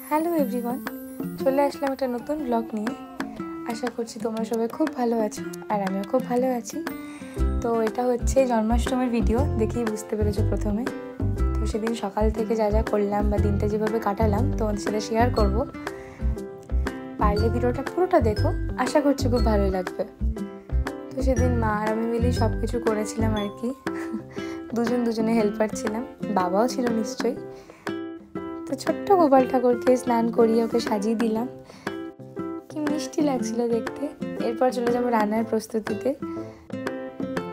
Hello everyone, চলে আসলাম একটা নতুন ব্লগ নিয়ে। আশা করছি তোমরা সবাই খুব ভালো আছো আর আমিও খুব ভালো আছি। তো এটা হচ্ছে জন্মাষ্টমীর ভিডিও, দেখেই বুঝতে পেরেছো প্রথমে। তো সেদিন সকাল থেকে যা যা করলাম বা দিনটা যেভাবে কাটালাম তোমাদের সাথে শেয়ার করব। পারলে ভিডিওটা পুরোটা দেখো, আশা করছি খুব ভালোই লাগবে। তো সেদিন মা আর আমি মিলেই সব কিছু করেছিলাম আর কি। দুজনে হেল্পার ছিলাম, বাবাও ছিল নিশ্চয়ই। তো ছোট্ট গোপাল ঠাকুরকে স্নান করিয়ে ওকে সাজিয়ে দিলাম, কি মিষ্টি লাগছিল দেখতে। এরপর চলে যাবো রান্নার প্রস্তুতিতে।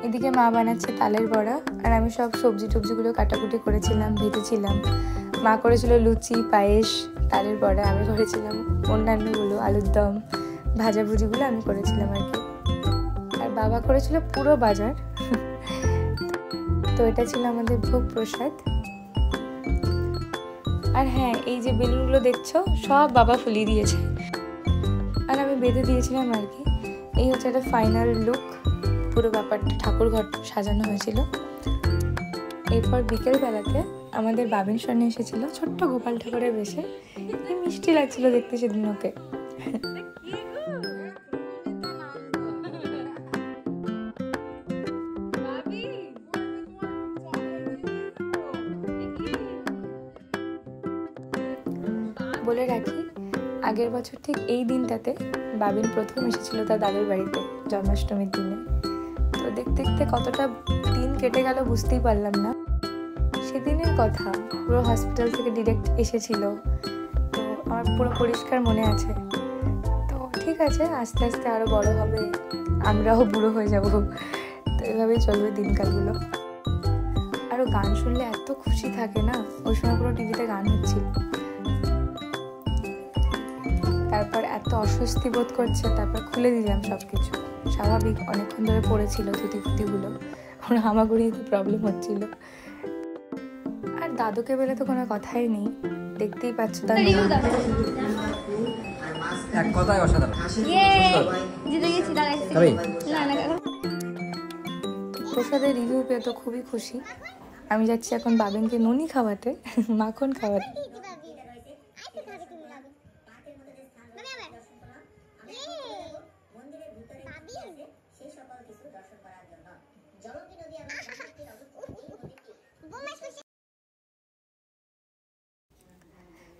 এদিকে মা বানাচ্ছে তালের বড়া আর আমি সব সবজি টবজিগুলো কাটাকুটি করেছিলাম, ভেজেছিলাম। মা করেছিল লুচি, পায়েস, তালের বড়া। আমি করেছিলাম অন্যান্যগুলো, আলুর দম, ভাজাভুজিগুলো আমি করেছিলাম আর কি। আর বাবা করেছিল পুরো বাজার। তো এটা ছিল আমাদের ভোগ প্রসাদ। আর হ্যাঁ, এই যে বেলুনগুলো দেখছো সব বাবা ফুলিয়ে দিয়েছে আর আমি বেঁধে দিয়েছিলাম আর কি। এই হচ্ছে একটা ফাইনাল লুক, পুরো ব্যাপারটা ঠাকুর ঘর সাজানো হয়েছিল। এরপর বিকেলবেলাতে আমাদের বাবিন সন্নি এসেছিল ছোট্ট গোপাল ঠাকুরের বেশে। কি মিষ্টি লাগছিল দেখতে সেদিন ওকে। বলে রাখি, আগের বছর ঠিক এই দিনটাতে বাবিন প্রথম এসেছিল তার দাদুর বাড়িতে জন্মাষ্টমীর দিনে। তো দেখতে দেখতে কতটা দিন কেটে গেল বুঝতেই পারলাম না। সেদিনের কথা, পুরো হসপিটাল থেকে ডিরেক্ট এসেছিল, তো আমার পুরো পরিষ্কার মনে আছে। তো ঠিক আছে, আস্তে আস্তে আরও বড় হবে, আমরাও বুড়ো হয়ে যাব। তো এভাবেই চলবে দিনকালগুলো। আরও গান শুনলে এত খুশি থাকে না, ওই সময় পুরো টিভিতে গান হচ্ছিল। তারপর এত অস্বস্তি বোধ করছে, তারপর খুলে দিলাম সব কিছু। স্বাভাবিক, অনেকক্ষণ ধরে পড়েছিল ধুতি ফুতিগুলো, ওর হামাগুড়িতে প্রবলেম হচ্ছিল। আর দাদুকে বলে তো কোনো কথাই নেই, দেখতেই পাচ্ছ তার এক কথায় অসাধারণ। প্রসাদের রিভিউ পেয়ে তো খুবই খুশি। আমি যাচ্ছি এখন বাবিনকে নুনি খাওয়াতে, মাখন খাওয়াতে।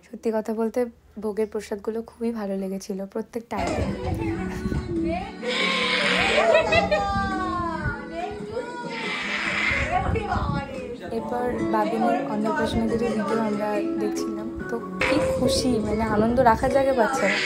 সত্যি কথা বলতে ভোগের প্রসাদগুলো খুবই ভালো লেগেছিল, প্রত্যেকটা আইটেম। এরপর বাবিনের অন্নপ্রাশনের যে ভিডিও আমরা দেখছিলাম, তো কি খুশি, মানে আনন্দ রাখার জায়গা পাচ্ছে না।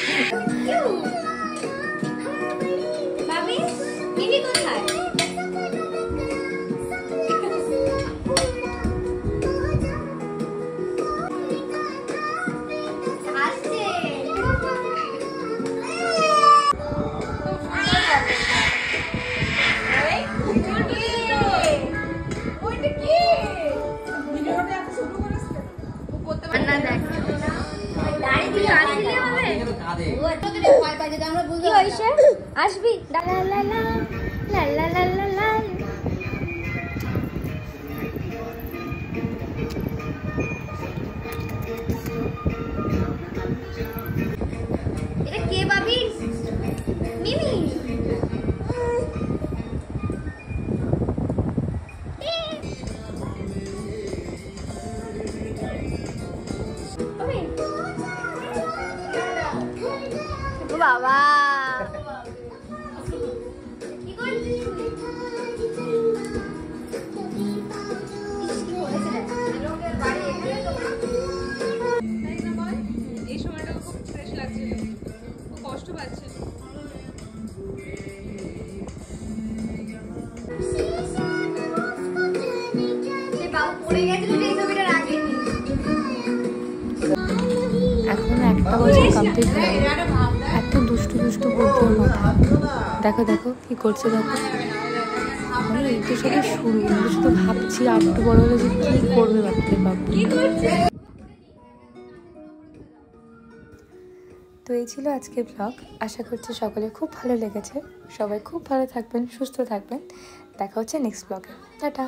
আসবি এটা কে বাবি? মিমি। বাবা কি করছিস তুই? এই সময়টা খুব ফ্রেশ লাগছিল, খুব কষ্ট পাচ্ছিল। এখন একটা বছর কমপ্লিট হয়ে এত দুষ্টু বলতে মাথা। দেখো দেখো কি করছে, দেখো। মানে এই তো সবই শুরু, আমি শুধু ভাবছি একটু বড় হলে যে কি করবে ভাবতে ভাবতে। তো এই ছিল আজকের ব্লগ। আশা করছি সকলে খুব ভালো লেগেছে। সবাই খুব ভালো থাকবেন, সুস্থ থাকবেন। দেখা হচ্ছে নেক্সট ব্লগে। টাটা।